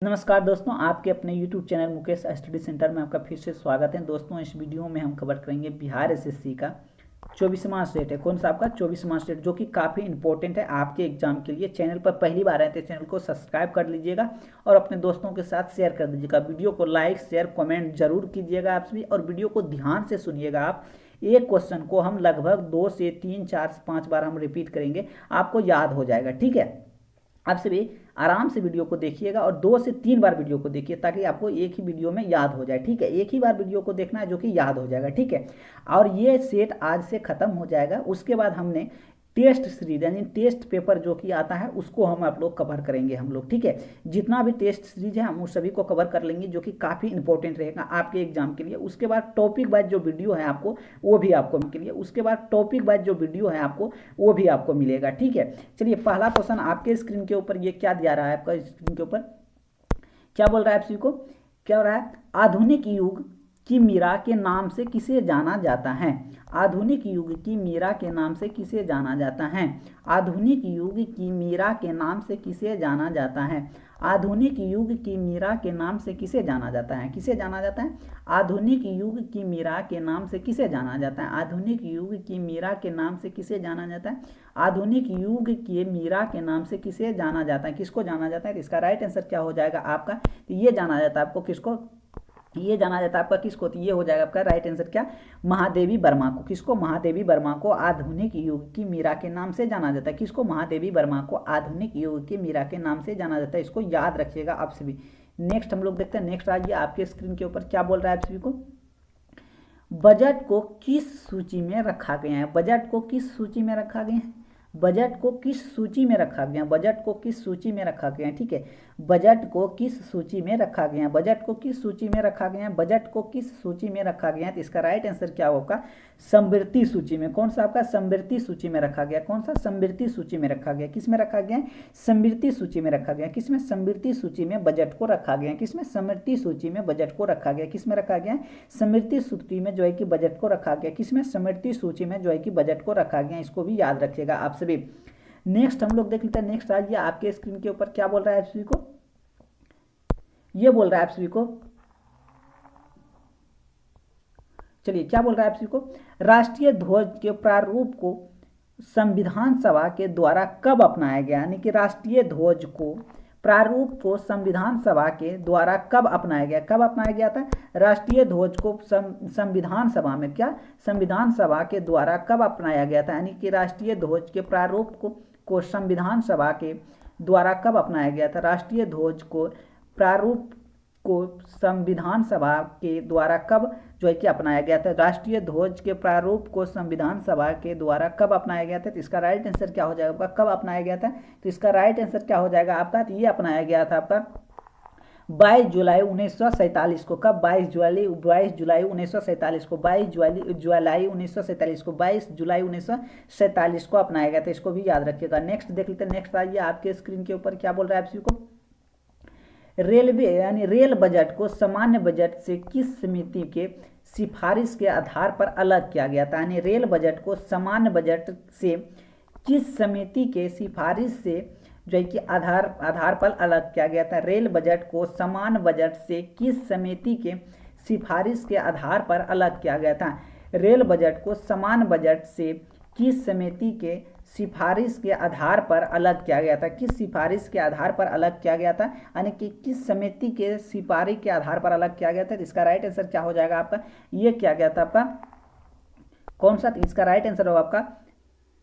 नमस्कार दोस्तों, आपके अपने YouTube channel Mukesh study centre में आपका फिर से स्वागत है। दोस्तों, इस वीडियो में हम कवर करेंगे बिहार एसएससी का 24वां सेट है। कौन सा आपका 24वां सेट, जो कि काफ़ी इंपॉर्टेंट है आपके एग्जाम के लिए। चैनल पर पहली बार आए तो चैनल को सब्सक्राइब कर लीजिएगा और अपने दोस्तों के साथ शेयर कर दीजिएगा। वीडियो को लाइक शेयर कमेंट जरूर कीजिएगा आप सभी, और वीडियो को ध्यान से सुनिएगा आप। एक क्वेश्चन को हम लगभग 2 से 3 4 से 5 बार हम रिपीट करेंगे, आपको याद हो जाएगा। ठीक है, आप सभी आराम से वीडियो को देखिएगा और 2 से 3 बार वीडियो को देखिए, ताकि आपको एक ही वीडियो में याद हो जाए। ठीक है, एक ही बार वीडियो को देखना है जो कि याद हो जाएगा। ठीक है, और ये सेट आज से ख़त्म हो जाएगा। उसके बाद हमने टेस्ट सीरीज यानी टेस्ट पेपर जो कि आता है उसको आप लोग कवर करेंगे हम लोग। ठीक है, जितना भी टेस्ट सीरीज है हम उस सभी को कवर कर लेंगे, जो कि काफ़ी इंपॉर्टेंट रहेगा आपके एग्जाम के लिए। उसके बाद टॉपिक वाइज जो वीडियो है आपको वो भी आपको के लिए, उसके बाद टॉपिक वाइज जो वीडियो है आपको वो भी आपको मिलेगा। ठीक है, चलिए पहला क्वेश्चन आपके स्क्रीन के ऊपर ये क्या दिया रहा है, आपका स्क्रीन के ऊपर क्या बोल रहा है आप सभी को, क्या हो रहा है? आधुनिक युग की मीरा के नाम से किसे जाना जाता है? आधुनिक युग की मीरा के नाम से किसे जाना जाता है? आधुनिक युग की मीरा के नाम से किसे जाना जाता है? आधुनिक युग की मीरा के नाम से किसे जाना जाता है? किसे जाना जाता है? आधुनिक युग की मीरा के नाम से किसे जाना जाता है? आधुनिक युग की मीरा के नाम से किसे जाना जाता है? आधुनिक युग के मीरा के नाम से किसे जाना जाता है? किसको जाना जाता है? इसका राइट आंसर क्या हो जाएगा आपका? तो ये जाना जाता है आपको किसको? ये जाना जाता है आपका किसको? तो ये हो जाएगा आपका राइट आंसर क्या? महादेवी वर्मा को। किसको? महादेवी वर्मा को आधुनिक युग की मीरा के नाम से जाना जाता है। किसको? महादेवी वर्मा को आधुनिक युग की मीरा के नाम से जाना जाता है। इसको याद रखिएगा आप सभी। नेक्स्ट हम लोग देखते हैं। नेक्स्ट आइए आपके स्क्रीन के ऊपर क्या बोल रहा है आप सभी को। बजट को किस सूची में रखा गया है? बजट को किस सूची में रखा गया है? बजट को किस सूची में रखा गया? बजट को किस सूची में रखा गया? ठीक है, बजट को किस सूची में रखा गया? बजट को किस सूची में रखा गया? बजट को किस सूची में रखा गया? तो इसका राइट आंसर क्या होगा? समृद्धि सूची में। कौन सा आपका? समृद्धि सूची में रखा गया। कौन सा? समृद्धि सूची में रखा गया। किस में रखा गया? समृद्धि सूची में रखा गया। किसमें? समृद्धि सूची में बजट को रखा गया। किसमें? समृद्धि सूची में बजट को रखा गया। किसमें रखा गया? समृद्धि सूची में जो है कि बजट को रखा गया। किसमें? समृद्धि सूची में जो है कि बजट को रखा गया। इसको भी याद रखिएगा आप सभी। नेक्स्ट हम लोग देख लेते हैं। नेक्स्ट आइए आपके स्क्रीन के ऊपर क्या बोल रहा है आप सभी को। ये बोल रहा है आप सभी को, चलिए क्या बोल रहा है आप सभी को। राष्ट्रीय ध्वज के प्रारूप को संविधान सभा के द्वारा कब अपनाया गया? यानी कि राष्ट्रीय ध्वज को प्रारूप को संविधान सभा के द्वारा कब अपनाया गया? कब अपनाया गया था राष्ट्रीय ध्वज को? संविधान सभा में, क्या संविधान सभा के द्वारा कब अपनाया गया था? यानी कि राष्ट्रीय ध्वज के प्रारूप को संविधान सभा के द्वारा कब अपनाया गया था? राष्ट्रीय ध्वज को प्रारूप को संविधान सभा के द्वारा कब जो है कि अपनाया गया था? राष्ट्रीय ध्वज के प्रारूप को संविधान सभा के द्वारा कब अपनाया गया था? तो इसका राइट आंसर क्या हो जाएगा आपका? कब अपनाया गया था? तो इसका राइट आंसर क्या हो जाएगा आपका? तो ये अपनाया गया था आपका 22 जुलाई 1947 को। कब? 22 जुलाई 1947 को। 22 जुलाई 1947 को, 22 जुलाई 1947 को अपनाया गया था। इसको भी याद रखिएगा। नेक्स्ट देख लेते हैं। नेक्स्ट आइए आपके स्क्रीन के ऊपर क्या बोल रहा है आप सभी को। रेलवे यानी रेल बजट को सामान्य बजट से किस समिति के सिफारिश के आधार पर अलग किया गया था? यानी रेल बजट को सामान्य बजट से किस समिति के सिफारिश से जो है कि आधार पर अलग किया गया था? रेल बजट को सामान्य बजट से किस समिति के सिफारिश के आधार पर अलग किया गया था? रेल बजट को सामान्य बजट से किस समिति के सिफारिश के आधार पर अलग किया गया था? किस सिफारिश के आधार पर अलग किया गया था? यानी कि किस समिति के सिफारिश के आधार पर अलग किया गया था? इसका राइट आंसर क्या हो जाएगा आपका? ये किया गया था आपका कौन सा? इसका राइट आंसर होगा आपका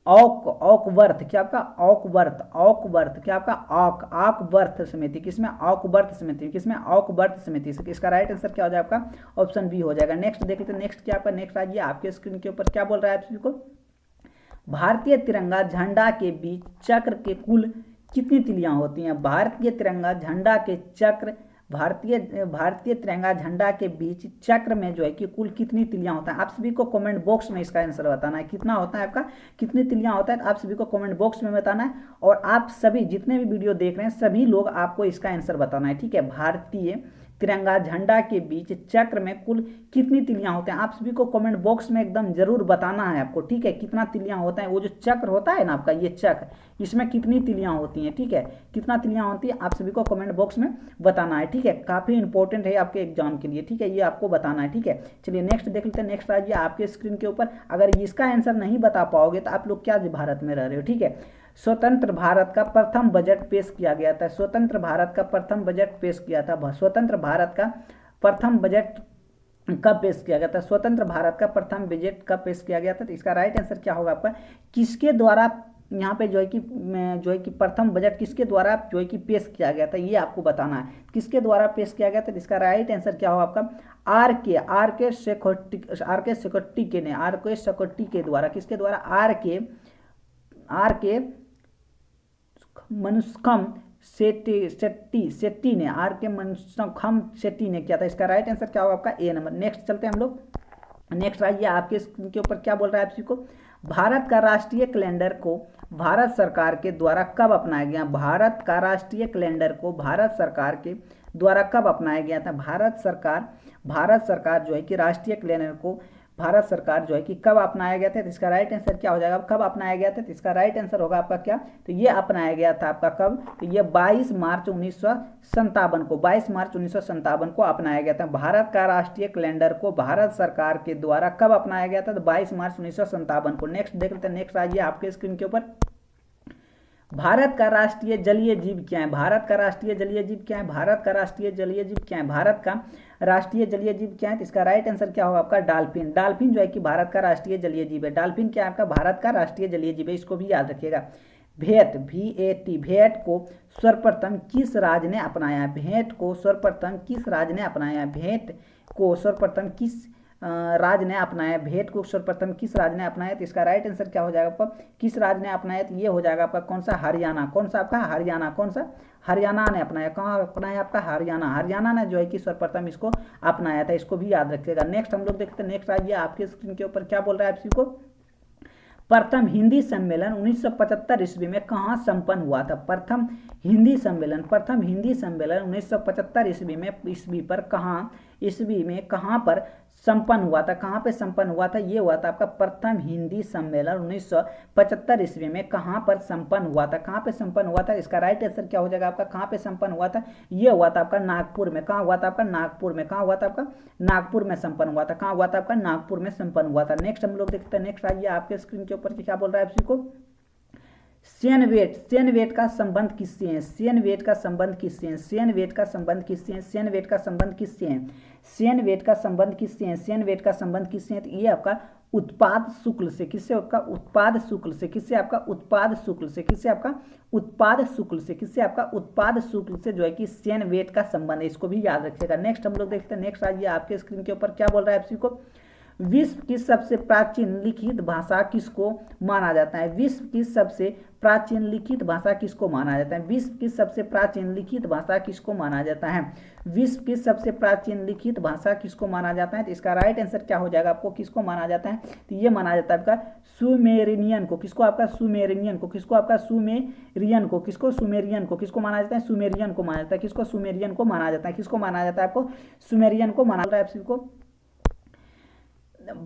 ऑकवर्थ। क्या आपका? ऑकवर्थ क्या आपका? ऑकवर्थ समिति। किसमें? ऑकवर्थ समिति। किसमें? ऑकवर्थ समिति से। इसका राइट आंसर क्या हो जाएगा आपका? ऑप्शन बी हो जाएगा। नेक्स्ट देख लेते हैं। नेक्स्ट क्या आपका? नेक्स्ट आइए आपके स्क्रीन के ऊपर क्या बोल रहा है आप सभी को। भारतीय तिरंगा झंडा के बीच चक्र के कुल कितनी तिलियां होती हैं? भारतीय तिरंगा झंडा के चक्र भारतीय तिरंगा झंडा के बीच चक्र में जो है कि कुल कितनी तिलियां होता है? आप सभी को कमेंट बॉक्स में इसका आंसर बताना है। कितना होता है आपका? कितनी तिलियां होता है? आप सभी को कमेंट बॉक्स में बताना है। और आप सभी जितने भी वीडियो देख रहे हैं सभी लोग आपको इसका आंसर बताना है। ठीक है, भारतीय तिरंगा झंडा के बीच चक्र में कुल कितनी तिलियां होते हैं? आप सभी को कमेंट बॉक्स में एकदम जरूर बताना है आपको, ठीक है, कितना तिलियां होता है। वो जो चक्र होता है ना आपका, ये चक्र, इसमें कितनी तिलियां होती हैं, ठीक है, कितना तिलियां होती है आप सभी को कमेंट बॉक्स में बताना है, ठीक है। काफी इंपॉर्टेंट है आपके एग्जाम के लिए, ठीक है, ये आपको बताना है, ठीक है। चलिए नेक्स्ट देख लेते हैं। नेक्स्ट आइए आपके स्क्रीन के ऊपर। अगर इसका आंसर नहीं बता पाओगे तो आप लोग क्या भारत में रह रहे हो, ठीक है। स्वतंत्र भारत का प्रथम बजट पेश किया गया था। स्वतंत्र भारत का प्रथम बजट पेश किया था। स्वतंत्र भारत का प्रथम बजट कब पेश किया गया था? स्वतंत्र भारत का प्रथम बजट कब पेश किया गया था? तो इसका राइट आंसर क्या होगा आपका? किसके द्वारा यहाँ पे जो है कि प्रथम बजट किसके द्वारा जो है कि पेश किया गया था, ये आपको बताना है। किसके द्वारा पेश किया गया था? इसका राइट आंसर क्या होगा आपका? आर के सेक्रेटरी के द्वारा। किसके द्वारा? आर के मनुष्खम शेट्टी ने, आर के मनुष्खम शेट्टी ने किया था। इसका राइट आंसर क्या होगा आपका? ए नंबर। नेक्स्ट चलते हैं हम लोग। नेक्स्ट आइए आपके स्क्रीन के ऊपर क्या बोल रहा है आप सभी को? भारत का राष्ट्रीय कैलेंडर को भारत सरकार के द्वारा कब अपनाया गया? भारत का राष्ट्रीय कैलेंडर को भारत सरकार के द्वारा कब अपनाया गया था? भारत सरकार जो है कि राष्ट्रीय कैलेंडर को भारत सरकार जो है कि कब अपनाया गया था? तो इसका राइट आंसर क्या हो जाएगा? कब अपनाया गया था? तो इसका राइट आंसर होगा आपका क्या? तो ये अपनाया गया था आपका कब? तो ये 22 मार्च 1957 को, 22 मार्च 1957 को अपनाया गया था। भारत का राष्ट्रीय कैलेंडर को भारत सरकार के द्वारा कब अपनाया गया था? तो 22 मार्च 1957 को। नेक्स्ट देख लेते हैं। नेक्स्ट आइए आपके स्क्रीन के ऊपर। भारत का राष्ट्रीय जलीय जीव क्या है? भारत का राष्ट्रीय जलीय जीव क्या है? भारत का राष्ट्रीय जलीय जीव क्या है? भारत का राष्ट्रीय जलीय जीव क्या है? तो इसका राइट आंसर क्या होगा आपका? डॉल्फिन। डॉल्फिन जो है कि भारत का राष्ट्रीय जलीय जीव है। डॉल्फिन क्या है आपका? भारत का राष्ट्रीय जलीय जीव है, इसको भी याद रखिएगा। भेंट, VAT, भेंट को सर्वप्रथम किस राज्य ने अपनाया? भेंट को सर्वप्रथम किस राज्य ने अपनाया? भेंट को सर्वप्रथम किस राज्य ने अपनाया? भेंट को सर्वप्रथम किस राज्य ने अपनाया? तो इसका राइट आंसर क्या हो जाएगा आपका? किस राज्य ने अपनाया? तो ये हो जाएगा आपका कौन सा? हरियाणा। कौन सा आपका? हरियाणा। कौन सा? हरियाणा ने अपनाया। कहाँ अपनाया आपका? हरियाणा। हरियाणा ने जो है कि सर्वप्रथम इसको अपनाया था, इसको भी याद रखिएगा। नेक्स्ट हम लोग देखते हैं। नेक्स्ट आइए आपके स्क्रीन के ऊपर क्या बोल रहा है आप सभी को? प्रथम हिंदी सम्मेलन 1975 ईस्वी में कहाँ संपन्न हुआ था? प्रथम हिंदी सम्मेलन 1975 ईस्वी में कहाँ पर संपन्न हुआ था? कहाँ पे संपन्न हुआ था? ये हुआ था आपका प्रथम हिंदी सम्मेलन 1975 ईस्वी में कहाँ पर संपन्न हुआ था? कहाँ पे संपन्न हुआ था? इसका राइट आंसर क्या हो जाएगा आपका? कहाँ पे संपन्न हुआ था? ये हुआ था आपका नागपुर में। कहाँ हुआ था आपका? नागपुर में। कहाँ हुआ था आपका? नागपुर में संपन्न हुआ था। कहाँ हुआ था आपका? नागपुर में संपन्न हुआ था। नेक्स्ट हम लोग देखते हैं। नेक्स्ट आइए आपके स्क्रीन के ऊपर क्या बोल रहा है आप सभी को? सेनवेट का संबंध किससे है? सेनवेट का संबंध किससे है? सेनवेट का संबंध किससे है? सेनवेट का संबंध किससे है? सेनवेट का संबंध किससे है? सेनवेट का संबंध किससे है? तो ये आपका उत्पाद शुक्ल से। किससे आपका? उत्पाद शुक्ल से। किससे आपका? उत्पाद शुक्ल से। किससे आपका? उत्पाद शुक्ल से। किससे आपका? उत्पाद शुक्ल से जो है कि सेनवेट का संबंध है, इसको भी याद रखिएगा। नेक्स्ट हम लोग देखते हैं। नेक्स्ट आइए आपके स्क्रीन के ऊपर क्या बोल रहा है आप सभी को? विश्व की सबसे प्राचीन लिखित भाषा किसको माना जाता है? विश्व की सबसे प्राचीन लिखित भाषा किसको माना जाता है? विश्व की सबसे प्राचीन लिखित भाषा किसको माना जाता है? विश्व की सबसे प्राचीन लिखित भाषा किसको माना जाता है? तो इसका राइट आंसर क्या हो जाएगा आपको? किसको माना जाता है? तो ये माना जाता है आपका सुमेरियन को। किसको आपका? सुमेरियन को। किसको आपका? सुमेरियन को। किसको? सुमेरियन को। किसको माना जाता है? सुमेरियन को माना जाता है। किसको? सुमेरियन को माना जाता है। किसको माना जाता है आपको? सुमेरियन को माना जाता है आप सभी को।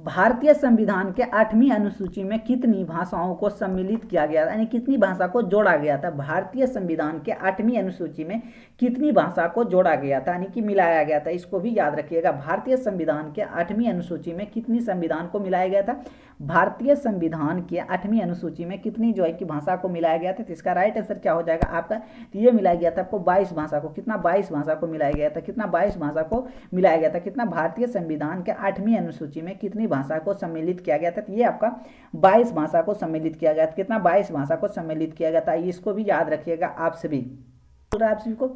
भारतीय संविधान के 8वीं अनुसूची में कितनी भाषाओं को सम्मिलित किया गया था, यानी कितनी भाषा को जोड़ा गया था? भारतीय संविधान के 8वीं अनुसूची में कितनी भाषा को जोड़ा गया था, यानी कि मिलाया गया था? इसको भी याद रखिएगा। भारतीय संविधान के 8वीं अनुसूची में कितनी संविधान को मिलाया गया था? भारतीय संविधान के 8वीं अनुसूची में कितनी जो है कि भाषा को मिलाया गया था? तो इसका राइट आंसर क्या हो जाएगा आपका? तो ये मिलाया गया था आपको 22 भाषा को। कितना? 22 भाषा को मिलाया गया था। कितना? 22 भाषा को मिलाया गया था। कितना? भारतीय संविधान के 8वीं अनुसूची में कितनी भाषा को सम्मिलित किया गया था? तो ये आपका 22 भाषा को सम्मिलित किया गया था। कितना? 22 भाषा को सम्मिलित किया गया था। इसको भी याद रखिएगा आप सभी। बोल रहा है आप सभी को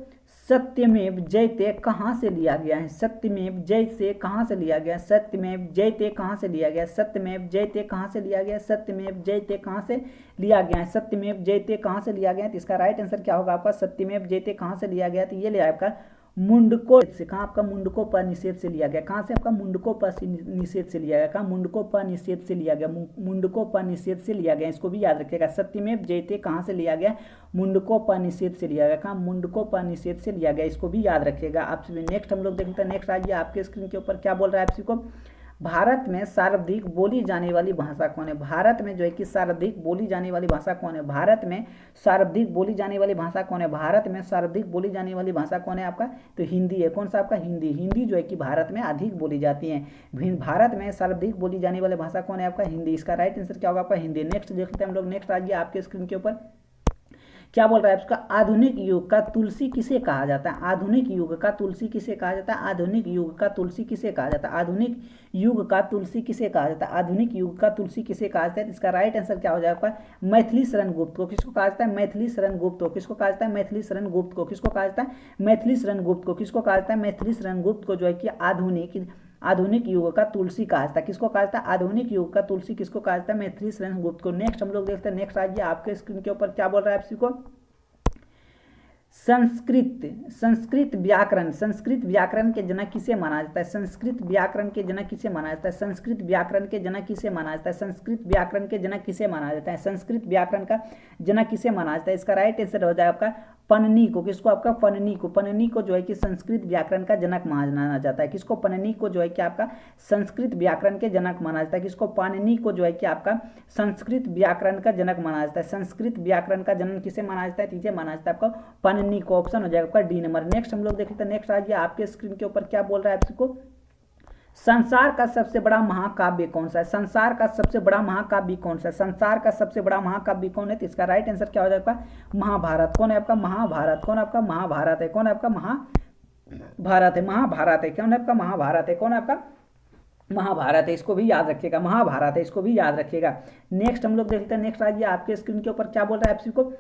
सत्यमेव जयते कहाँ से लिया गया है? सत्यमेव जयते कहाँ से लिया गया? सत्यमेव जयते कहाँ से लिया गया? सत्यमेव जयते कहाँ से लिया गया? सत्यमेव जयते कहाँ से लिया गया है? सत्यमेव जयते कहाँ से लिया गया है? तो इसका राइट आंसर क्या होगा आपका? सत्यमेव जयते कहाँ से लिया गया? तो ये लिया आपका मुंडको से, कहाँ आपका मुंडकोपनिषद से लिया गया, कहाँ से आपका मुंडकोपनिषद से लिया गया, कहाँ मुंडकोपनिषद से लिया गया, मुंडकोपनिषद से लिया गया, इसको भी याद रखिएगा। सत्यमेव जयते कहाँ से लिया गया, मुंडकोपनिषद से लिया गया, कहाँ मुंडकोपनिषद से लिया गया, इसको भी याद रखिएगा। आप नेक्स्ट हम लोग देखते हैं, नेक्स्ट आइए आपके स्क्रीन के ऊपर क्या बोल रहा है आप को, भारत में सर्वाधिक बोली जाने वाली भाषा कौन है, भारत में जो है कि सर्वाधिक बोली जाने वाली भाषा कौन है, भारत में सर्वाधिक बोली जाने वाली भाषा कौन है, भारत में सर्वाधिक बोली जाने वाली भाषा कौन है आपका, तो हिंदी है। कौन सा आपका, हिंदी। हिंदी जो है कि भारत में अधिक बोली जाती है। भारत में सर्वाधिक बोली जाने वाली भाषा कौन है आपका, हिंदी। इसका राइट आंसर क्या होगा आपका, हिंदी। नेक्स्ट देखते हैं हम लोग, नेक्स्ट आइए आपके स्क्रीन के ऊपर क्या बोल रहा है उसका, आधुनिक युग का तुलसी किसे कहा जाता है, आधुनिक युग का तुलसी किसे कहा जाता है, आधुनिक युग का तुलसी किसे कहा जाता है, आधुनिक युग का तुलसी किसे कहा जाता है, आधुनिक युग का तुलसी किसे कहा जाता है। इसका राइट आंसर क्या हो जाएगा, मैथिली शरण गुप्त को। किसको कहा जाता है, मैथिली शरण गुप्त को। किसको कहा जाता है, मैथिली शरण गुप्त को। किसको कहा जाता है, मैथिली शरण गुप्त को। किसको कहा जाता है, मैथिली शरण गुप्त को जो है कि आधुनिक युग का तुलसी कहा जाता है। किसको कहा जाता है, आधुनिक युग का तुलसी किसको कहा जाता है, मैथिली शरण गुप्त को। नेक्स्ट हम लोग देखते हैं, नेक्स्ट आइए आपके स्क्रीन के ऊपर क्या बोल रहा है आप को, संस्कृत व्याकरण के जनक किसे माना जाता है, संस्कृत व्याकरण के जनक किसे माना जाता है, संस्कृत व्याकरण के जनक किसे माना जाता है, संस्कृत व्याकरण के जनक किसे माना जाता है, संस्कृत व्याकरण का जनक किसे माना जाता है। इसका राइट आंसर हो जाएगा आपका पन्नी को। किसको, आपका पन्नी को। पन्नी को जो है कि संस्कृत व्याकरण का जनक माना जाता है। किसको, पन्नी को जो है कि आपका संस्कृत व्याकरण के जनक माना जाता है। किसको, पाणिनि को जो है कि आपका संस्कृत व्याकरण का जनक माना जाता है। संस्कृत व्याकरण का जनक किसे माना जाता है, किसे माना जाता है आपका, पन्नी को। ऑप्शन हो जाएगा आपका डी नंबर। नेक्स्ट हम लोग देखते हैं, नेक्स्ट आइए आपके स्क्रीन के ऊपर क्या बोल रहा है आपको, संसार का सबसे बड़ा महाकाव्य कौन सा है, संसार का सबसे बड़ा महाकाव्य कौन सा है, संसार का सबसे बड़ा महाकाव्य कौन है। तो इसका राइट आंसर क्या हो जाएगा, महाभारत। कौन है आपका, महाभारत। कौन आपका, महाभारत है। कौन है आपका, महाभारत है। महाभारत है। कौन है आपका, महाभारत है। कौन है आपका, महाभारत है। इसको भी याद रखिएगा, महाभारत है, इसको भी याद रखिएगा। नेक्स्ट हम लोग देखते हैं, नेक्स्ट आइए आपके स्क्रीन के ऊपर क्या बोल रहा है आपको,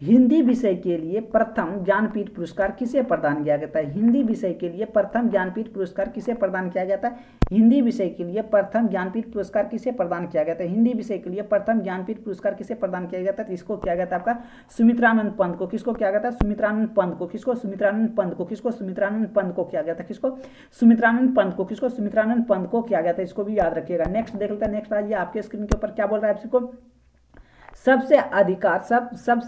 हिंदी विषय के लिए प्रथम ज्ञानपीठ पुरस्कार किसे प्रदान किया जाता है, हिंदी विषय के लिए प्रथम ज्ञानपीठ पुरस्कार किसे प्रदान किया जाता है, हिंदी विषय के लिए प्रथम ज्ञानपीठ पुरस्कार किसे प्रदान किया जाता है, हिंदी विषय के लिए प्रथम ज्ञानपीठ पुरस्कार किसे प्रदान किया जाता है। इसको किया जाता है आपका सुमित्रानंद पंत को। किसको किया जाता है, सुमित्रानंद पंत को। किसको, सुमित्रानंद पंत को। किसको, सुमित्रानंद पंत को किया जाता है। किसको, सुमित्रानंद पंत को। किसको, सुमित्रानंद पंत को किया जाता है। इसको भी याद रखिएगा। नेक्स्ट देख लेते हैं, नेक्स्ट आइए आपके स्क्रीन के ऊपर क्या बोल रहा है आपको, सबसे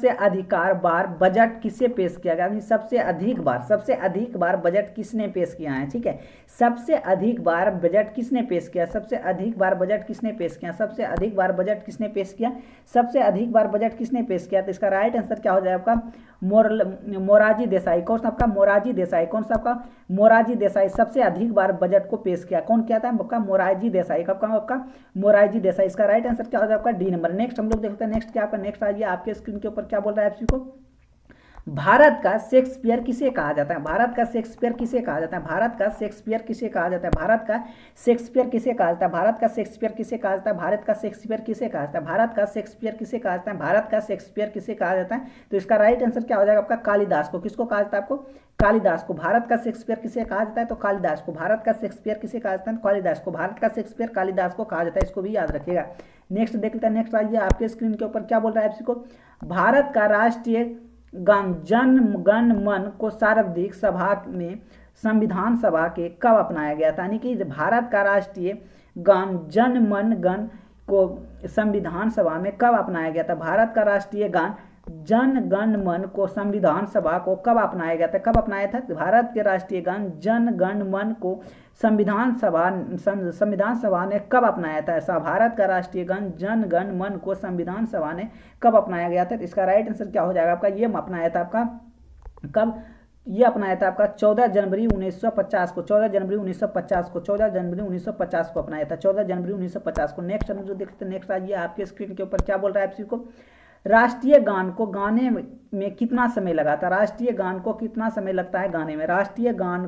अधिकार बार बजट किसे पेश किया गया, सबसे अधिक बार बजट किसने पेश किया है। ठीक है, सबसे अधिक बार बजट किसने पेश किया, सबसे अधिक बार बजट किसने पेश किया, सबसे अधिक बार बजट किसने पेश किया, सबसे अधिक बार बजट किसने पेश किया। तो इसका राइट आंसर क्या हो जाएगा आपका, मोरारजी देसाई। कौन सा आपका, मोरारजी देसाई। कौन सा आपका, मोरारजी देसाई सबसे अधिक बार बजट को पेश किया। कौन किया था आपका, मोरारजी देसाई। कब का आपका, मोरारजी देसाई। इसका राइट आंसर क्या हो जाएगा आपका डी नंबर। नेक्स्ट हम लोग देखते हैं, नेक्स्ट क्या आपका, नेक्स्ट आइए आपके स्क्रीन के ऊपर क्या बोल रहा है आपको, भारत का शेक्सपियर किसे कहा जाता है, भारत का शेक्सपियर किसे कहा जाता है, भारत का शेक्सपियर किसे कहा जाता है, भारत का शेक्सपियर किसे कहा जाता है, भारत का शेक्सपियर किसे कहा जाता है, भारत का शेक्सपियर किसे कहा जाता है, भारत का शेक्सपियर किसे कहा जाता है, भारत का शेक्सपियर किसे कहा जाता है। तो इसका राइट आंसर क्या हो जाएगा आपका, कालिदास को। किसको कहा जाता है आपको, कालिदास को। भारत का शेक्सपियर किसे कहा जाता है, तो कालिदास को। भारत का शेक्सपियर किसे कहा जाता है, कालिदास को। भारत का शेक्सपियर कालिदास को कहा जाता है, इसको भी याद रखिएगा। नेक्स्ट देख लेते हैं, नेक्स्ट आइए आपके स्क्रीन के ऊपर क्या बोल रहा है आपको, भारत का राष्ट्रीय गान जन गण मन को सर्वाधिक सभा में संविधान सभा के कब अपनाया गया था, यानी कि भारत का राष्ट्रीय गान जन मन गण को संविधान सभा में कब अपनाया गया था, भारत का राष्ट्रीय गान जन गण मन को संविधान सभा को कब अपनाया गया था, कब अपनाया था, भारत के राष्ट्रीय गान जन गण मन को संविधान सभा ने कब अपनाया था, ऐसा भारत का राष्ट्रीय गान जन गण मन को संविधान सभा ने कब अपनाया गया था। तो इसका राइट आंसर क्या हो जाएगा आपका, ये अपनाया था आपका कब, ये अपनाया था आपका 14 जनवरी 1950 को, 14 जनवरी 1950 को, 14 जनवरी 1950 को अपनाया था, 14 जनवरी 1950 को। नेक्स्ट हम जो देखते हैं, नेक्स्ट आइए आपके स्क्रीन के ऊपर क्या बोल रहा है आपको, राष्ट्रीय गान को गाने में कितना समय लगा था, राष्ट्रीय गान को कितना समय लगता है गाने में, राष्ट्रीय गान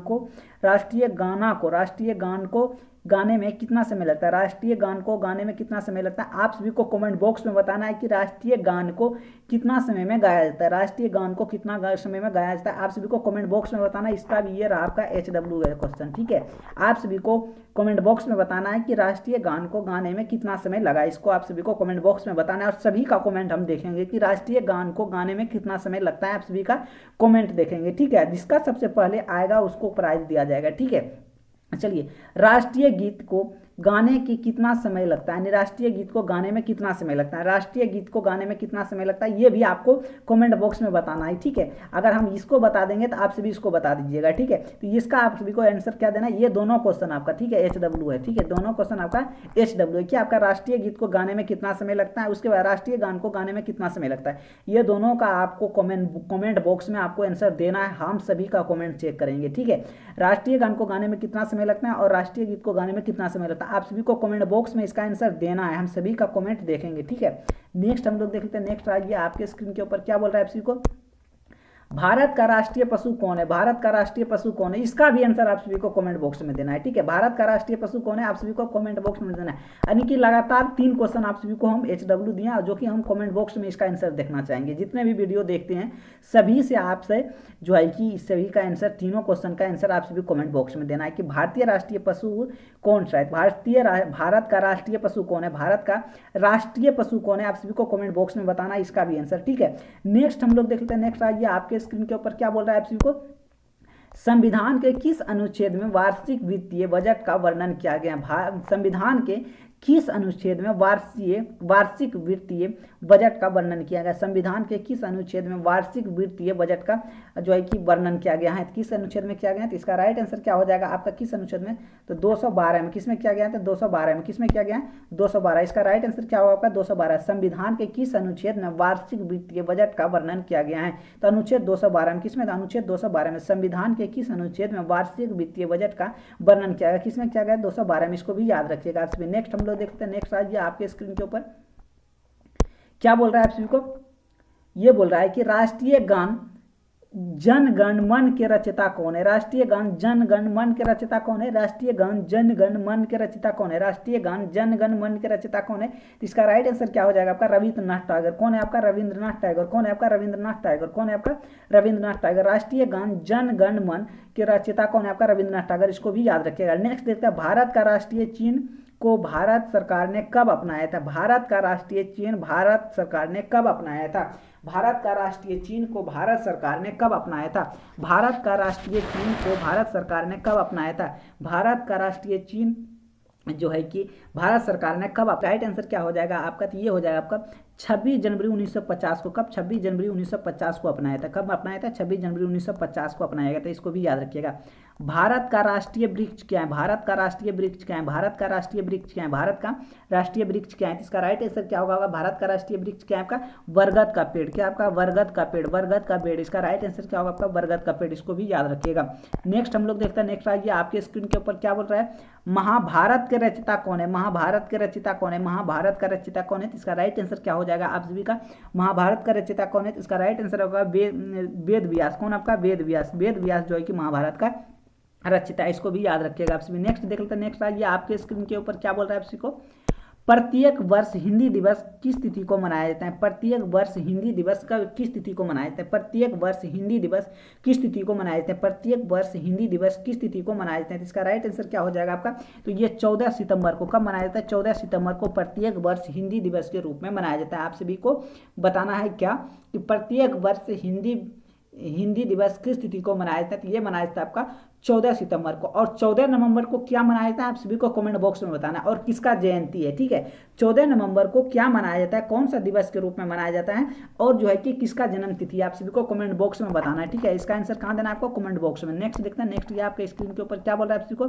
को गाने में कितना समय लगता है, राष्ट्रीय गान को गाने में कितना समय लगता है। आप सभी को कमेंट बॉक्स में बताना है कि राष्ट्रीय गान को कितना समय में गाया जाता है, राष्ट्रीय गान को कितना समय में गाया जाता है। आप सभी को कमेंट बॉक्स में बताना है। इसका भी ये रहा आपका HW है क्वेश्चन, ठीक है। आप सभी को कमेंट बॉक्स में बताना है कि राष्ट्रीय गान को गाने में कितना समय लगा, इसको आप सभी को कमेंट बॉक्स में बताना है। और सभी का कमेंट हम देखेंगे कि राष्ट्रीय गान को गाने में कितना समय लगता है, आप सभी का कमेंट देखेंगे, ठीक है। जिसका सबसे पहले आएगा उसको प्राइज दिया जाएगा, ठीक है। चलिए, राष्ट्रीय गीत को गाने की कितना समय लगता है, राष्ट्रीय गीत को गाने में कितना समय लगता है, राष्ट्रीय गीत को गाने में कितना समय लगता है, ये भी आपको कमेंट बॉक्स में बताना है, ठीक है। अगर हम इसको बता देंगे तो आप सभी इसको बता दीजिएगा, ठीक है। तो इसका आप सभी को आंसर क्या देना है, ये दोनों क्वेश्चन आपका, ठीक है, HW है, ठीक है। दोनों क्वेश्चन आपका HW है कि आपका राष्ट्रीय गीत को गाने में कितना समय लगता है, उसके बाद राष्ट्रीय गान को गाने में कितना समय लगता है। ये दोनों का आपको कमेंट बॉक्स में आपको आंसर देना है। हम सभी का कमेंट चेक करेंगे, ठीक है। राष्ट्रीय गान को गाने में कितना समय लगता है और राष्ट्रीय गीत को गाने में कितना समय लगता है, आप सभी को कमेंट बॉक्स में इसका आंसर देना है। हम सभी का कमेंट देखेंगे, ठीक है। नेक्स्ट हम लोग देखते हैं। नेक्स्ट आइए, आपके स्क्रीन के ऊपर क्या बोल रहा है आप सभी को, भारत का राष्ट्रीय पशु कौन है, भारत का राष्ट्रीय पशु कौन है, इसका भी आंसर आप सभी को कमेंट बॉक्स में देना है, ठीक है। भारत का राष्ट्रीय पशु कौन है, आप सभी को कमेंट बॉक्स में देना है। यानी कि लगातार 3 क्वेश्चन आप सभी को हम HW दिए, जो कि हम कमेंट बॉक्स में इसका आंसर देखना चाहेंगे। जितने भी वीडियो देखते हैं सभी से आपसे जो है कि सभी का आंसर, तीनों क्वेश्चन का आंसर आप सभी कमेंट बॉक्स में देना है कि भारतीय राष्ट्रीय पशु कौन सा है, भारत का राष्ट्रीय पशु कौन है, भारत का राष्ट्रीय पशु कौन है, आप सभी को कमेंट बॉक्स में बताना है इसका भी आंसर, ठीक है। नेक्स्ट हम लोग देख लेते हैं। नेक्स्ट आइए, आपके स्क्रीन के ऊपर क्या बोल रहा है आप सभी को, संविधान के किस अनुच्छेद में वार्षिक वित्तीय बजट का वर्णन किया गया, संविधान के किस अनुच्छेद में वार्षिक वित्तीय बजट का वर्णन किया गया, संविधान के किस अनुच्छेद में वार्षिक वित्तीय बजट का जो है कि वर्णन किया गया है, किस अनुच्छेद में किया गया है। तो इसका राइट आंसर क्या हो जाएगा आपका, किस अनुच्छेद में, तो 212 में। किसमें किया गया है, तो 212 में। किसमें किया गया है, 212। इसका राइट आंसर क्या होगा आपका, 212। संविधान के किस अनुच्छेद में वार्षिक वित्तीय बजट का वर्णन किया गया है, तो अनुच्छेद 212 में। किसमें, अनुच्छेद 212 में। संविधान के किस अनुच्छेद में वार्षिक वित्तीय बजट का वर्णन किया गया, किसमें किया गया, 212 में। इसको भी याद रखिएगा आप सभी। नेक्स्ट हम लोग देखते हैं। नेक्स्ट आइए, आपके स्क्रीन के ऊपर क्या बोल रहा है आप सभी को, ये बोल रहा है कि राष्ट्रीय गान जन गण मन के रचयिता कौन है, राष्ट्रीय गान जन गण मन के रचयिता कौन है, राष्ट्रीय गान जन गण मन के रचयिता कौन है, राष्ट्रीय गान जन गण मन के रचयिता कौन है। तो इसका राइट आंसर क्या हो जाएगा आपका, रविंद्रनाथ टैगोर। कौन है आपका, रविंद्रनाथ टैगोर। कौन है आपका, रविंद्रनाथ टैगोर। कौन है आपका, रविंद्रनाथ टैगोर। राष्ट्रीय गान जन गण मन के रचयिता कौन है आपका, रविंद्रनाथ टैगोर। इसको भी याद रखिएगा। नेक्स्ट देखते हैं, भारत का राष्ट्रीय चिन्ह को भारत सरकार ने कब अपनाया था, भारत का राष्ट्रीय चिन्ह भारत सरकार ने कब अपनाया था, भारत का राष्ट्रीय चिन्ह को भारत सरकार ने कब अपनाया था, भारत का राष्ट्रीय चिन्ह को भारत सरकार ने कब अपनाया था, भारत का राष्ट्रीय चिन्ह जो है कि भारत सरकार ने कब, राइट आंसर क्या हो जाएगा आपका, तो ये हो जाएगा आपका 26 जनवरी 1950 को। कब, 26 जनवरी 1950 को अपनाया था। कब अपनाया था, 26 जनवरी 1950 को अपनाया गया था। इसको भी याद रखिएगा। भारत का राष्ट्रीय वृक्ष क्या है, भारत का राष्ट्रीय वृक्ष क्या है, भारत का राष्ट्रीय वृक्ष क्या है, भारत का राष्ट्रीय वृक्ष क्या है। इसका राइट आंसर क्या होगा, भारत का राष्ट्रीय वृक्ष क्या है आपका, बरगद का पेड़। क्या आपका, बरगद का पेड़, बरगद का पेड़। इसका राइट आंसर क्या होगा आपका, बरगद का पेड़। इसको भी याद रखिएगा। नेक्स्ट हम लोग देखते हैं। नेक्स्ट आइए, आपके स्क्रीन के ऊपर क्या बोल रहा है, महाभारत के रचयिता कौन है, महाभारत के रचयिता कौन है, महाभारत का रचयिता कौन है। इसका राइट आंसर क्या हो जाएगा आप सभी का, महाभारत का रचयिता कौन है। इसका राइट आंसर होगा वेद व्यास। कौन आपका, वेद व्यास। वेद व्यास जो है कि महाभारत का रचयिता। इसको भी याद रखिएगा आप सभी। नेक्स्ट देख लेते हैं। नेक्स्ट आइए, आपके स्क्रीन के ऊपर क्या बोल रहा है आप सभी को, प्रत्येक वर्ष हिंदी दिवस किस तिथि को मनाया जाता है, प्रत्येक वर्ष हिंदी दिवस का किस तिथि को मनाया जाता है, प्रत्येक वर्ष हिंदी दिवस किस तिथि को मनाया जाता है, प्रत्येक वर्ष हिंदी दिवस किस तिथि को मनाया जाता है। इसका राइट आंसर क्या हो जाएगा आपका, तो ये 14 सितंबर को। कब मनाया जाता है, 14 सितंबर को प्रत्येक वर्ष हिंदी दिवस के रूप में मनाया जाता है। आप सभी को बताना है क्या, कि प्रत्येक वर्ष हिंदी दिवस किस तिथि को मनाया जाता है। तो ये मनाया जाता है आपका 14 सितंबर को। और 14 नवंबर को क्या मनाया जाता है, आप सभी को कमेंट बॉक्स में बताना है, और किसका जयंती है, ठीक है। 14 नवंबर को क्या मनाया जाता है, कौन सा दिवस के रूप में मनाया जाता है, और जो है कि किसका जन्म तिथि, आप सभी को कमेंट बॉक्स में बताना है, ठीक है। इसका आंसर कहाँ देना है आपको, कमेंट बॉक्स में। नेक्स्ट देखते हैं। नेक्स्ट ये आपके स्क्रीन के ऊपर क्या बोल रहा है आप सभी को,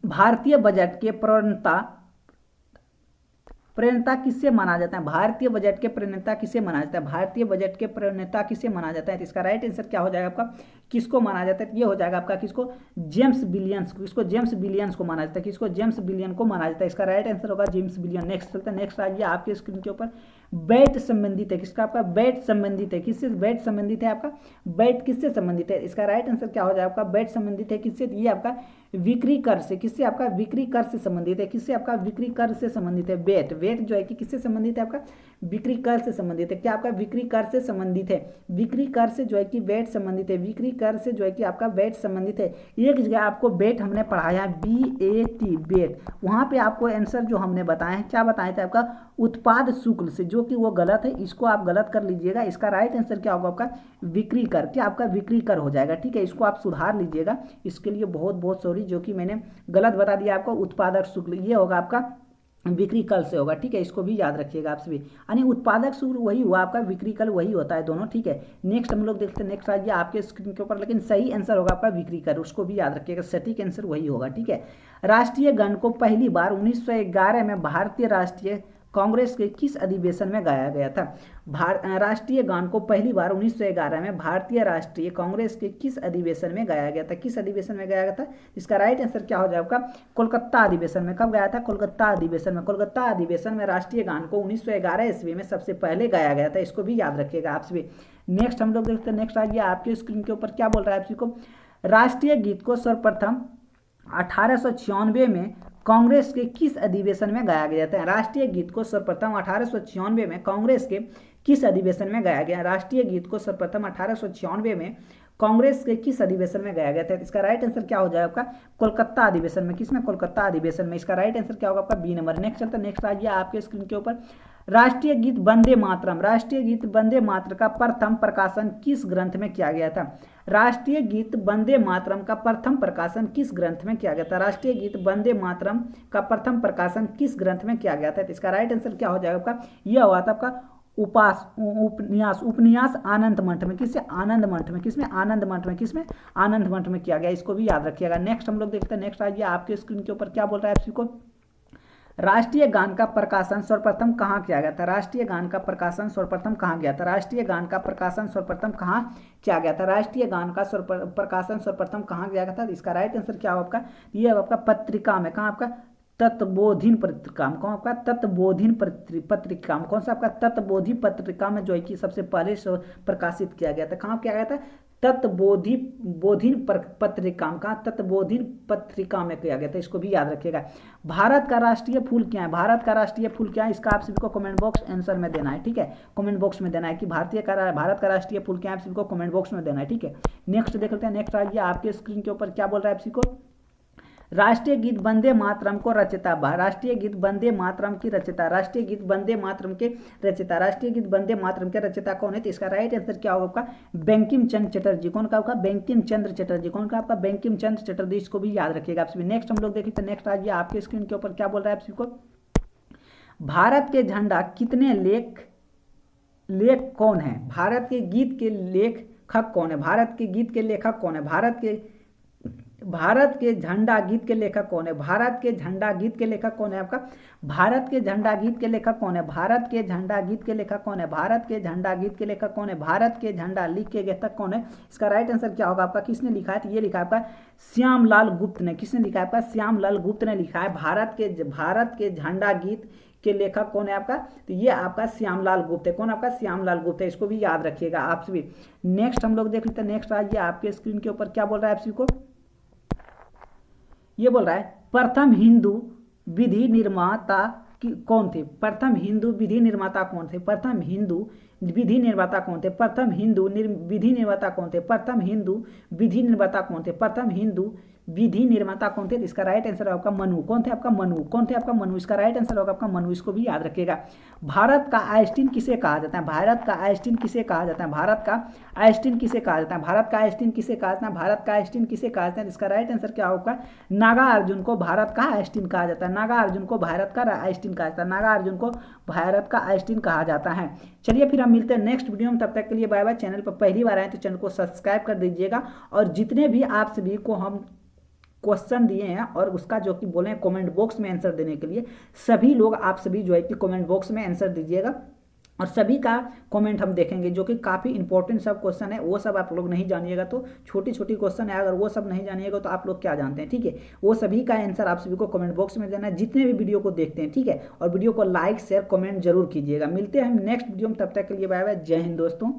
भारतीय बजट के प्रणेता किससे माना जाता है, भारतीय बजट के प्रणेता किसे माना जाता है, भारतीय बजट के प्रणेता किसे माना जाता है। तो इसका राइट आंसर क्या हो जाएगा आपका, किसको माना जाता है, ये हो जाएगा आपका किसको, जेम्स बिलियंस को, किसको, जेम्स बिलियंस को माना जाता है, किसको, जेम्स बिलियन को माना जाता है। इसका राइट आंसर होगा जेम्स बिलियन। नेक्स्ट चलते हैं, नेक्स्ट आइए आपके स्क्रीन के ऊपर, बैट संबंधित है, किसका, आपका बैट संबंधित है, किससे बैट संबंधित है, आपका बैट किससे संबंधित है। इसका राइट आंसर क्या हो जाएगा, आपका बैट संबंधित है किससे, ये आपका बिक्री कर से, किससे, आपका बिक्री कर से संबंधित है, किससे, आपका बिक्री कर से संबंधित है। बैट, वेट जो है कि किससे संबंधित है, आपका बिक्री कर से संबंधित है, क्या आपका बिक्री कर से संबंधित है, बिक्री कर से जो है कि बैट संबंधित है, बिक्री कर से जो है कि आपका बैट संबंधित है। एक जगह आपको बैट हमने पढ़ाया BAT बैट, वहां पे आपको आंसर जो हमने बताया है, क्या बताया था, आपका उत्पाद शुल्क से, जो कि वो गलत है, इसको आप गलत कर लीजिएगा। इसका राइट आंसर क्या होगा, आपका बिक्री कर, क्या आपका बिक्री कर हो जाएगा, ठीक है, इसको आप सुधार लीजिएगा। इसके लिए बहुत बहुत सॉरी, जो कि मैंने गलत बता दिया आपको, उत्पादक शुल्क, ये होगा आपका बिक्री कल से होगा, ठीक है, इसको भी याद रखिएगा आप सभी। यानी उत्पादक शुल्क वही हुआ आपका, बिक्री कल वही होता है दोनों, ठीक है। नेक्स्ट हम लोग देखते हैं, नेक्स्ट आइए आपके स्क्रीन के ऊपर, लेकिन सही आंसर होगा आपका बिक्री कर, उसको भी याद रखिएगा, सटीक आंसर वही होगा, ठीक है। राष्ट्रीय गान को पहली बार 1911 में भारतीय राष्ट्रीय कांग्रेस के किस अधिवेशन में गाया गया था। राष्ट्रीय गान को पहली बार 1911 में भारतीय राष्ट्रीय कांग्रेस के किस अधिवेशन में गाया गया था, किस अधिवेशन में गाया गया था। इसका राइट आंसर क्या हो जाएगा, कोलकाता अधिवेशन में। कब गाया था, कोलकाता अधिवेशन में। कोलकाता अधिवेशन में राष्ट्रीय गान को 1911 ईस्वी में सबसे पहले गाया गया था, इसको भी याद रखिएगा आप सभी। नेक्स्ट हम लोग देखते हैं, नेक्स्ट आइए आपके स्क्रीन के ऊपर, क्या बोल रहा है आप सभी को, राष्ट्रीय गीत को सर्वप्रथम 1896 में कांग्रेस के किस अधिवेशन में गाया गया था। राष्ट्रीय गीत को सर्वप्रथम 1896 में कांग्रेस के किस अधिवेशन में गाया गया। राष्ट्रीय गीत को सर्वप्रथम 1896 में कांग्रेस के किस अधिवेशन में गाया गया था। इसका राइट आंसर क्या हो जाएगा, आपका कोलकाता अधिवेशन में। किसमें, कोलकाता अधिवेशन में। इसका राइट आंसर क्या होगा, आपका बी नंबर। नेक्स्ट चलता है, नेक्स्ट आइए आपके स्क्रीन के ऊपर, राष्ट्रीय गीत वंदे मातरम, राष्ट्रीय गीत वंदे मातरम का प्रथम प्रकाशन किस ग्रंथ में किया गया था। राष्ट्रीय गीत वंदे मातरम का प्रथम प्रकाशन किस ग्रंथ में किया गया था। राष्ट्रीय गीत वंदे मातरम का प्रथम प्रकाशन किस ग्रंथ में किया गया था। इसका राइट आंसर क्या हो जाएगा, आपका यह हुआ था आपका उपन्यास आनंद मठ में। किससे, आनंद मठ में। किसमें, आनंद मठ में। किसमें, आनंद मठ में किया गया, इसको भी याद रखिएगा। नेक्स्ट हम लोग देखते हैं, नेक्स्ट आइए आपके स्क्रीन के ऊपर, क्या बोल रहा है आप को, राष्ट्रीय गान का प्रकाशन सर्वप्रथम कहाँ किया गया था। राष्ट्रीय गान का प्रकाशन सर्वप्रथम कहाँ गया था। राष्ट्रीय गान का प्रकाशन सर्वप्रथम कहाँ किया गया था। राष्ट्रीय गान का प्रकाशन सर्वप्रथम कहाँ किया गया था। इसका राइट आंसर क्या होगा आपका, ये आपका पत्रिका में। कहाँ, आपका तत्वबोधिनी पत्रिका में। कौन, आपका तत्वबोधिनी पत्रिका में। कौन सा, आपका तत्वबोधि पत्रिका में जो है कि सबसे पहले प्रकाशित किया गया था। कहाँ किया गया था, तत्वबोधिनी पत्रिका में। कहाँ, तत्वबोधिनी पत्रिका में किया गया था, इसको भी याद रखिएगा। भारत का राष्ट्रीय फूल क्या है। भारत का राष्ट्रीय फूल क्या है, इसका आप सभी को कमेंट बॉक्स आंसर में देना है, ठीक है। कमेंट बॉक्स में देना है कि भारत का राष्ट्रीय फूल क्या है, आप सभी को कमेंट बॉक्स में देना है, ठीक है। नेक्स्ट देख लेते हैं, नेक्स्ट आइए आपके स्क्रीन के ऊपर, क्या बोल रहा है आप सभी को, राष्ट्रीय गीत वंदे मातरम को रचयिता। राष्ट्रीय गीत वंदे मातरम की रचयिता। राष्ट्रीय गीत वंदे मातरम के रचयिता। राष्ट्रीय गीत वंदे मातरम के रचयिता कौन है। तो इसका राइट आंसर क्या होगा, आपका बंकिम चंद्र चटर्जी। कौन का, आपका बंकिम चंद्र चटर्जी। कौन का, आपका बंकिम चंद्र चटर्जी, इसको भी याद रखिएगा आप सभी। नेक्स्ट हम लोग देखिए, तो नेक्स्ट आइए आपके स्क्रीन के ऊपर, क्या बोल रहा है आप सभी को, भारत के झंडा कितने लेख कौन है। भारत के गीत के लेखक कौन है। भारत के गीत के लेखक कौन है। भारत के झंडा गीत के लेखक कौन है। भारत के झंडा गीत के लेखक कौन है आपका, भारत के झंडा गीत के लेखक कौन है। भारत के झंडा गीत के लेखक कौन है। भारत के झंडा गीत के लेखक कौन है। भारत के झंडा लिख के लेखक कौन है। इसका राइट आंसर क्या होगा आपका, किसने लिखा है, तो ये लिखा है आपका श्यामलाल गुप्त ने। किसने लिखा है, आपका श्यामलाल गुप्त ने लिखा है। भारत के झंडा गीत के लेखक कौन है आपका, तो ये आपका श्यामलाल गुप्त है। कौन, आपका श्यामलाल गुप्त है, इसको भी याद रखिएगा आप सभी। नेक्स्ट हम लोग देख लेते हैं, नेक्स्ट आइए आपके स्क्रीन के ऊपर, क्या बोल रहा है आप सभी को, ये बोल रहा है प्रथम हिंदू विधि निर्माता कौन थे। प्रथम हिंदू विधि निर्माता कौन थे। प्रथम हिंदू विधि निर्माता कौन थे। प्रथम हिंदू विधि निर्माता कौन थे। प्रथम हिंदू विधि निर्माता कौन थे। प्रथम हिंदू विधि निर्माता कौन थे। इसका राइट आंसर होगा आपका मनु। कौन थे, आपका मनु। कौन थे, आपका मनु। इसका राइट आंसर होगा आपका मनु, इसको भी याद रखिएगा। भारत का आइंस्टीन किसे कहा जाता है। भारत का आइंस्टीन किसे कहा जाता है। भारत का आइंस्टीन किसे कहा जाता है। भारत का आइंस्टीन किसे कहा जाता है। भारत का आइंस्टीन किसे कहा जाता है। इसका राइट आंसर क्या होगा, नागार्जुन को भारत का आइंस्टीन कहा जाता है। नागार्जुन को भारत का आइंस्टीन कहा जाता है। नागार्जुन को भारत का आइंस्टीन कहा जाता है। चलिए फिर हम मिलते हैं नेक्स्ट वीडियो में, तब तक के लिए बाय बाय। चैनल पर पहली बार आए तो चैनल को सब्सक्राइब कर दीजिएगा, और जितने भी आप सभी को हम क्वेश्चन दिए हैं और उसका जो कि बोले कमेंट बॉक्स में आंसर देने के लिए, सभी लोग आप सभी जो है कि कमेंट बॉक्स में आंसर दीजिएगा। और सभी का कमेंट हम देखेंगे, जो कि काफ़ी इंपॉर्टेंट सब क्वेश्चन है, वो सब आप लोग नहीं जानिएगा तो छोटी छोटी क्वेश्चन है, अगर वो सब नहीं जानिएगा तो आप लोग क्या जानते हैं, ठीक है। वो सभी का आंसर आप सभी को कमेंट बॉक्स में देना है, जितने भी वीडियो को देखते हैं, ठीक है। और वीडियो को लाइक शेयर कमेंट जरूर कीजिएगा। मिलते हैं हम नेक्स्ट वीडियो में, तब तक के लिए बाय बाय, जय हिंद दोस्तों।